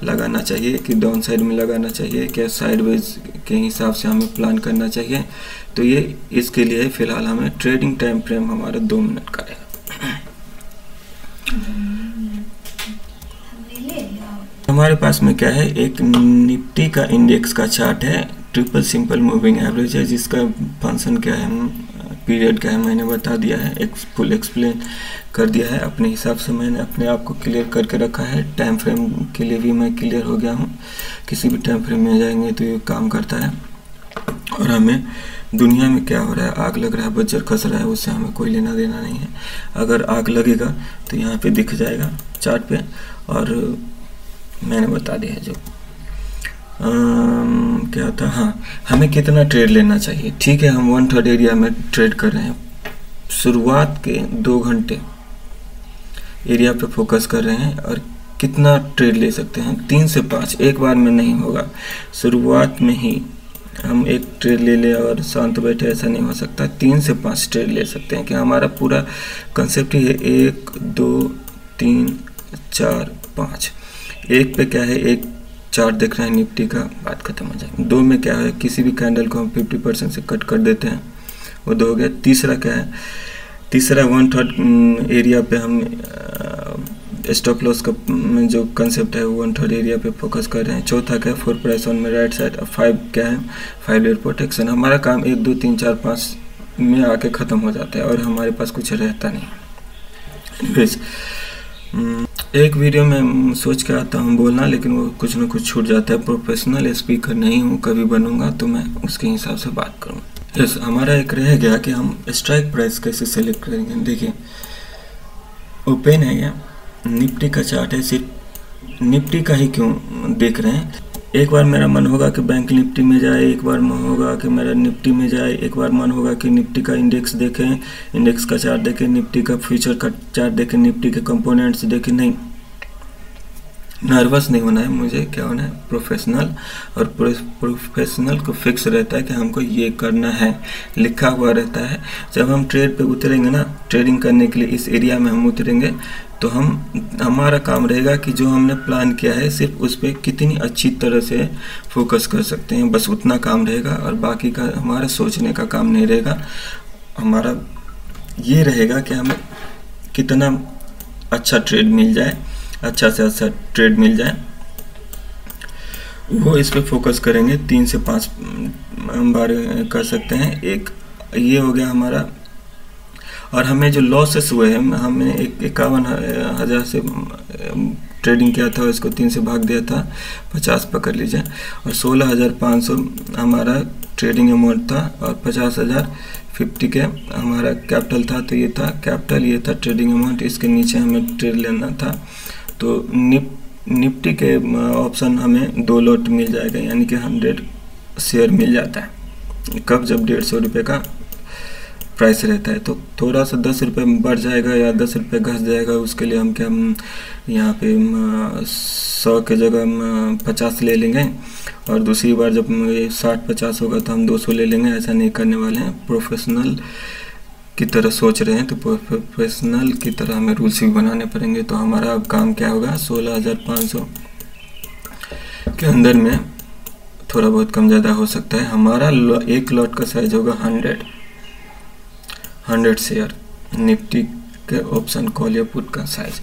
लगाना चाहिए कि डाउन साइड में लगाना चाहिए, क्या साइडवेज के हिसाब से हमें प्लान करना चाहिए। तो ये इसके लिए फिलहाल हमें ट्रेडिंग टाइम फ्रेम हमारा 2 मिनट का रहेगा। हमारे पास में क्या है, एक निफ्टी का इंडेक्स का चार्ट है, ट्रिपल सिंपल मूविंग एवरेज है, जिसका फंक्शन क्या है, पीरियड क्या है, मैंने बता दिया है, फुल एक्सप्लेन कर दिया है। अपने हिसाब से मैंने अपने आप को क्लियर करके रखा है। टाइम फ्रेम के लिए भी मैं क्लियर हो गया हूँ, किसी भी टाइम फ्रेम में जाएंगे तो ये काम करता है। और हमें दुनिया में क्या हो रहा है, आग लग रहा है, बज्जर खस रहा है, उससे हमें कोई लेना देना नहीं है। अगर आग लगेगा तो यहाँ पे दिख जाएगा चार्ट पे, और मैंने बता दिया है जो क्या था, हाँ, हमें कितना ट्रेड लेना चाहिए। ठीक है, हम 1/3 एरिया में ट्रेड कर रहे हैं, शुरुआत के 2 घंटे एरिया पे फोकस कर रहे हैं। और कितना ट्रेड ले सकते हैं, 3 से 5, एक बार में नहीं होगा। शुरुआत में ही हम एक ट्रेड ले ले और शांत बैठे, ऐसा नहीं हो सकता। 3 से 5 ट्रेड ले सकते हैं कि हमारा पूरा कंसेप्ट ही है 1 2 3 4 5। एक पे क्या है, एक चार्ट देख रहे हैं निफ्टी का, बात खत्म हो जाएगी। 2 में क्या है, किसी भी कैंडल को हम 50% से कट कर देते हैं, वो 2 हो गया। तीसरा क्या है, तीसरा 1/3 एरिया पे हम स्टॉप लॉस का जो कंसेप्ट है वो 1/3 एरिया पे फोकस कर रहे हैं। चौथा क्या है, 4 प्राइस ऑन में राइट साइड। 5 क्या है, 5 लेयर प्रोटेक्शन। हमारा काम 1 2 3 4 5 में आके ख़त्म हो जाता है और हमारे पास कुछ रहता नहीं। एनीवेज, एक वीडियो में सोच के आता हूँ बोलना, लेकिन वो कुछ ना कुछ छूट जाता है। प्रोफेशनल स्पीकर नहीं हूँ, कभी बनूंगा तो मैं उसके हिसाब से बात करूँगा। यस, हमारा एक रह गया कि हम स्ट्राइक प्राइस कैसे सेलेक्ट करेंगे। देखिए, ओपन है या निफ्टी का चार्ट है, सिर्फ निफ्टी का ही क्यों देख रहे हैं। एक बार मेरा मन होगा कि बैंक निफ्टी में जाए, एक बार मन होगा कि मेरा निफ्टी में जाए, एक बार मन होगा कि निफ्टी का इंडेक्स देखें, इंडेक्स का चार्ट देखें, निफ्टी का फ्यूचर का चार्ट देखें, निफ्टी के कंपोनेंट्स देखें। नहीं, नर्वस नहीं होना है मुझे, क्या होना है, प्रोफेशनल। और प्रोफेशनल को फिक्स रहता है कि हमको ये करना है, लिखा हुआ रहता है। जब हम ट्रेड पे उतरेंगे ना, ट्रेडिंग करने के लिए इस एरिया में हम उतरेंगे, तो हमारा काम रहेगा कि जो हमने प्लान किया है सिर्फ उस पर कितनी अच्छी तरह से फोकस कर सकते हैं, बस उतना काम रहेगा। और बाकी का हमारा सोचने का काम नहीं रहेगा। हमारा ये रहेगा कि हमें कितना अच्छा ट्रेड मिल जाए, अच्छा से अच्छा ट्रेड मिल जाए, वो इस पे फोकस करेंगे। 3 से 5 बार कर सकते हैं। एक ये हो गया हमारा। और हमें जो लॉसेस हुए हैं, हमने 51,000 से ट्रेडिंग किया था, इसको 3 से भाग दिया था, 50 पकड़ लीजिए। और 16,500 हमारा ट्रेडिंग अमाउंट था और 50,000 50 के हमारा कैपिटल था। तो ये था कैपिटल, ये था ट्रेडिंग अमाउंट। इसके नीचे हमें ट्रेड लेना था। तो निफ्टी के ऑप्शन हमें 2 लॉट मिल जाएगा, यानी कि 100 शेयर मिल जाता है। कब, जब 150 रुपये का प्राइस रहता है। तो थोड़ा सा 10 रुपये बढ़ जाएगा या 10 रुपये घस जाएगा, उसके लिए हम क्या, यहाँ पे 100 के जगह 50 ले लेंगे। और दूसरी बार जब 60-50 होगा तो हम 200 ले लेंगे। ऐसा नहीं करने वाले हैं, प्रोफेशनल की तरह सोच रहे हैं। तो प्रोफेशनल की तरह हमें रूल्स भी बनाने पड़ेंगे। तो हमारा अब काम क्या होगा, 16,500 के अंदर में थोड़ा बहुत कम ज़्यादा हो सकता है। हमारा एक लॉट का साइज होगा 100 शेयर। निफ्टी के ऑप्शन कॉल या पुट का साइज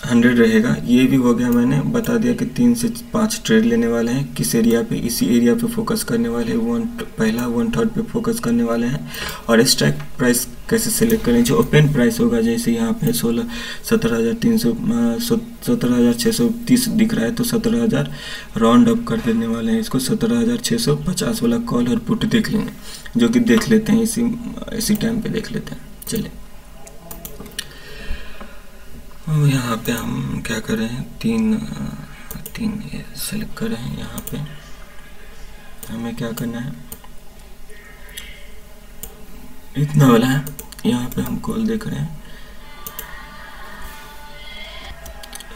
100 रहेगा। ये भी हो गया, मैंने बता दिया कि 3 से 5 ट्रेड लेने वाले हैं। किस एरिया पे, इसी एरिया पे फोकस करने वाले हैं। पहला 1/3 पे फोकस करने वाले हैं। और स्ट्राइक प्राइस कैसे सिलेक्ट करें, जो ओपन प्राइस होगा, जैसे यहाँ पे 17,630 दिख रहा है, तो 17,000 राउंड अप कर देने वाले हैं इसको। 17,650 वाला कॉल और पुट देख लेंगे, जो कि देख लेते हैं इसी टाइम पे देख लेते हैं। चलिए, यहाँ पे हम क्या कर रहे हैं, 3 ये सेलेक्ट कर रहे हैं। यहाँ पे हमें क्या करना है, इतना वाला है। यहाँ पे हम कॉल देख रहे हैं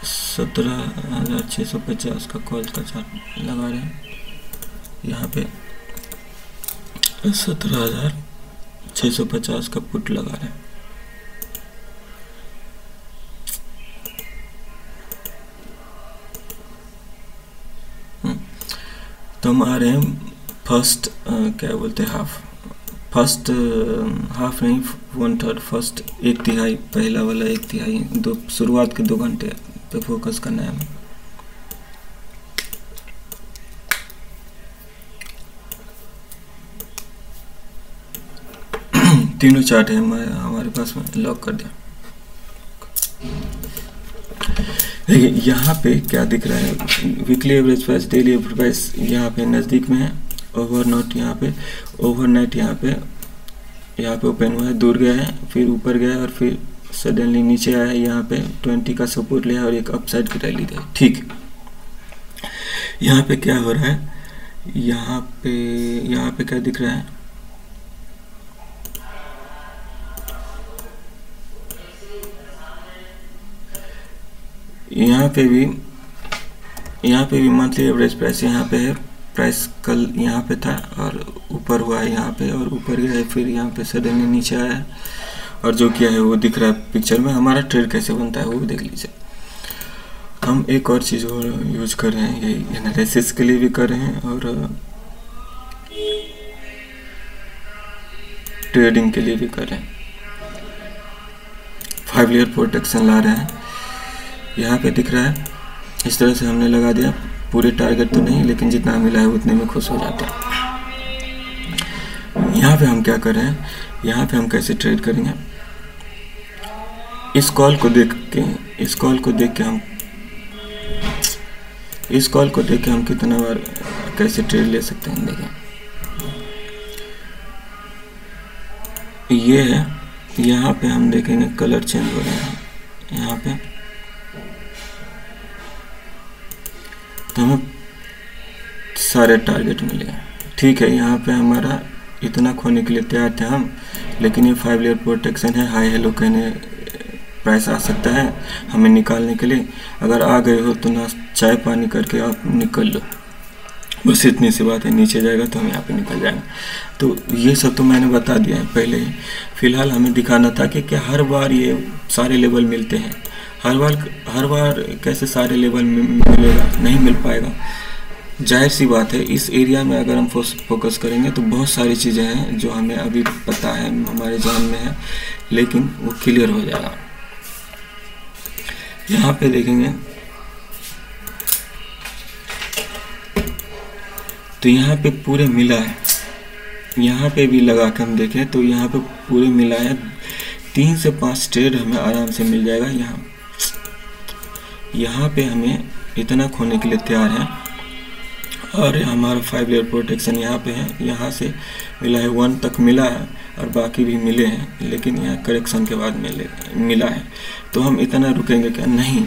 17,650 का कॉल का चार्ट लगा रहे हैं। यहाँ पे 17,650 का पुट लगा रहे हैं। तो हम आ रहे हैं फर्स्ट, क्या बोलते हैं, फर्स्ट हाफ नहीं, 1/3, फर्स्ट 1/3, पहला वाला 1/3, शुरुआत के 2 घंटे पे फोकस करना है हमें। तीनों चार्ट है हमारे पास में, लॉक कर दिया। देखिए, यहाँ पे क्या दिख रहा है, weekly average price, daily average price यहाँ पे नज़दीक में है। ओवरनाइट यहाँ पे, ओवरनाइट यहाँ पे ओपन हुआ है, दूर गया है, फिर ऊपर गया है और फिर सडनली नीचे आया है। यहाँ पे 20 का सपोर्ट लिया और एक अपसाइड की रैली दी। ठीक, यहाँ पे क्या हो रहा है, यहाँ पे क्या दिख रहा है, यहाँ पे भी मंथली एवरेज प्राइस यहाँ पे है। प्राइस कल यहाँ पे था और ऊपर हुआ है यहाँ पे, और ऊपर गया है, फिर यहाँ पे सडनली नीचे आया है। और जो किया है वो दिख रहा है पिक्चर में। हमारा ट्रेड कैसे बनता है वो देख लीजिए। हम एक और चीज़ और यूज कर रहे हैं, यही एनालिसिस के लिए भी कर रहे हैं और ट्रेडिंग के लिए भी कर रहे हैं। 5 लेयर प्रोटेक्शन ला रहे हैं। यहाँ पे दिख रहा है, इस तरह से हमने लगा दिया। पूरे टारगेट तो नहीं, लेकिन जितना मिला है उतने में खुश हो जाते हैं। यहाँ पे हम क्या कर रहे हैं, यहाँ पे हम कैसे ट्रेड करेंगे, इस कॉल को देख के हम कितना बार कैसे ट्रेड ले सकते हैं। देखें, ये है, यहाँ पे हम देखेंगे कलर चेंज हो रहा है यहाँ पे, तो हमें सारे टारगेट मिले। ठीक है, यहाँ पे हमारा इतना खोने के लिए तैयार थे हम, लेकिन ये 5 लेयर प्रोटेक्शन है, हाई हेलो कहने प्राइस आ सकता है हमें निकालने के लिए। अगर आ गए हो तो ना चाय पानी करके आप निकल लो, बस इतनी सी बात है। नीचे जाएगा तो हम यहाँ पे निकल जाएंगे। तो ये सब तो मैंने बता दिया है पहले ही। फिलहाल हमें दिखाना था कि क्या हर बार ये सारे लेवल मिलते हैं। हर बार कैसे सारे लेवल मिलेगा, नहीं मिल पाएगा। जाहिर सी बात है, इस एरिया में अगर हम फोकस करेंगे तो बहुत सारी चीज़ें हैं जो हमें अभी पता है, हमारे जान में है, लेकिन वो क्लियर हो जाएगा। यहाँ पे देखेंगे तो यहाँ पे पूरे मिला है, यहाँ पे भी लगा के हम देखें तो यहाँ पे पूरे मिला है। 3 से 5 ट्रेड हमें आराम से मिल जाएगा। यहाँ पे हमें इतना खोने के लिए तैयार है। और हमारा 5 लेयर प्रोटेक्शन यहाँ पे है, यहाँ से मिला है 1 तक मिला है और बाकी भी मिले हैं, लेकिन यहाँ करेक्शन के बाद मिला है। तो हम इतना रुकेंगे क्या? नहीं,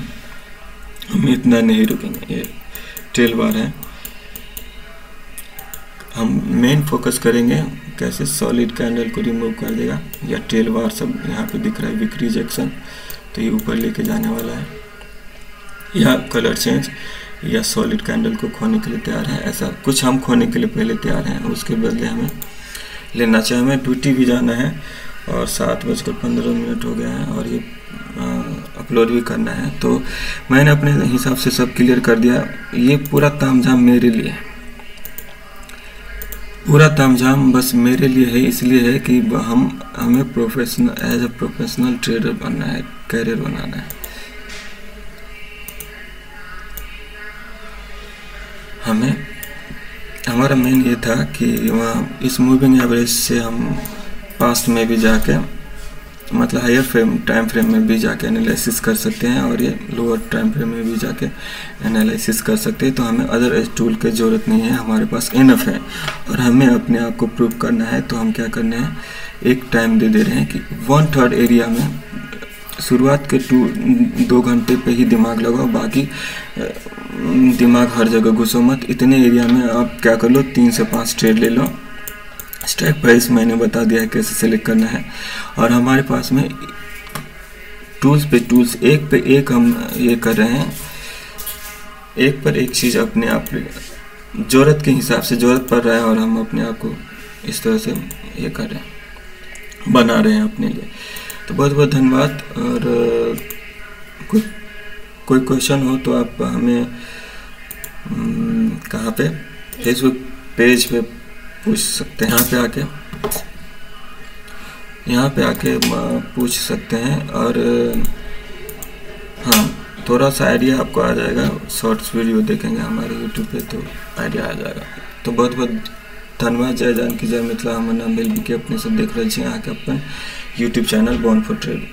हम इतना नहीं रुकेंगे। ये टेल बार है, हम मेन फोकस करेंगे कैसे सॉलिड कैंडल को रिमूव कर देगा, या टेल बार सब यहाँ पे दिख रहा है, विक रिजेक्शन, तो ये ऊपर लेके जाने वाला है, या कलर चेंज, या सॉलिड कैंडल को खोने के लिए तैयार है। ऐसा कुछ हम खोने के लिए पहले तैयार हैं, उसके बदले हमें लेना चाहिए। हमें ड्यूटी भी जाना है और 7:15 हो गया है और ये अपलोड भी करना है। तो मैंने अपने हिसाब से सब क्लियर कर दिया। ये पूरा तामझाम मेरे लिए, पूरा तामझाम बस मेरे लिए है, इसलिए है कि हमें एज ए प्रोफेशनल ट्रेडर बनना है, कैरियर बनाना है। हमारा मेन ये था कि वहाँ इस मूविंग एवरेज से हम पास्ट में भी जाके, मतलब हायर टाइम फ्रेम में भी जाके एनालिसिस कर सकते हैं, और ये लोअर टाइम फ्रेम में भी जाके एनालिसिस कर सकते हैं। तो हमें अदर टूल की ज़रूरत नहीं है, हमारे पास इनफ है। और हमें अपने आप को प्रूव करना है, तो हम क्या करना है, एक टाइम दे रहे हैं कि 1/3 एरिया में शुरुआत के 2 घंटे पे ही दिमाग लगाओ, बाकी दिमाग हर जगह घुसो मत। इतने एरिया में आप क्या कर लो, 3 से 5 ट्रेड ले लो। स्ट्राइक प्राइस मैंने बता दिया है कैसे सेलेक्ट करना है। और हमारे पास में टूल्स पे टूल्स, एक पे एक हम ये कर रहे हैं, एक पर एक चीज़ अपने आप ज़रूरत के हिसाब से ज़रूरत पड़ रहा है, और हम अपने आप को इस तरह से ये कर रहे हैं, बना रहे हैं अपने लिए। तो बहुत बहुत धन्यवाद। और कोई क्वेश्चन हो तो आप हमें कहाँ पे, फेसबुक पेज पे पूछ सकते हैं, यहाँ पे आके पूछ सकते हैं। और हाँ, थोड़ा सा आइडिया आपको आ जाएगा, शॉर्ट्स वीडियो देखेंगे हमारे यूट्यूब पे तो आइडिया आ जाएगा। तो बहुत बहुत धन्यवाद। जय जानकी जय मिथिला। हमारा नाम बेल के अपने सब देख रहे हैं यहाँ के अपन YouTube channel born for trade.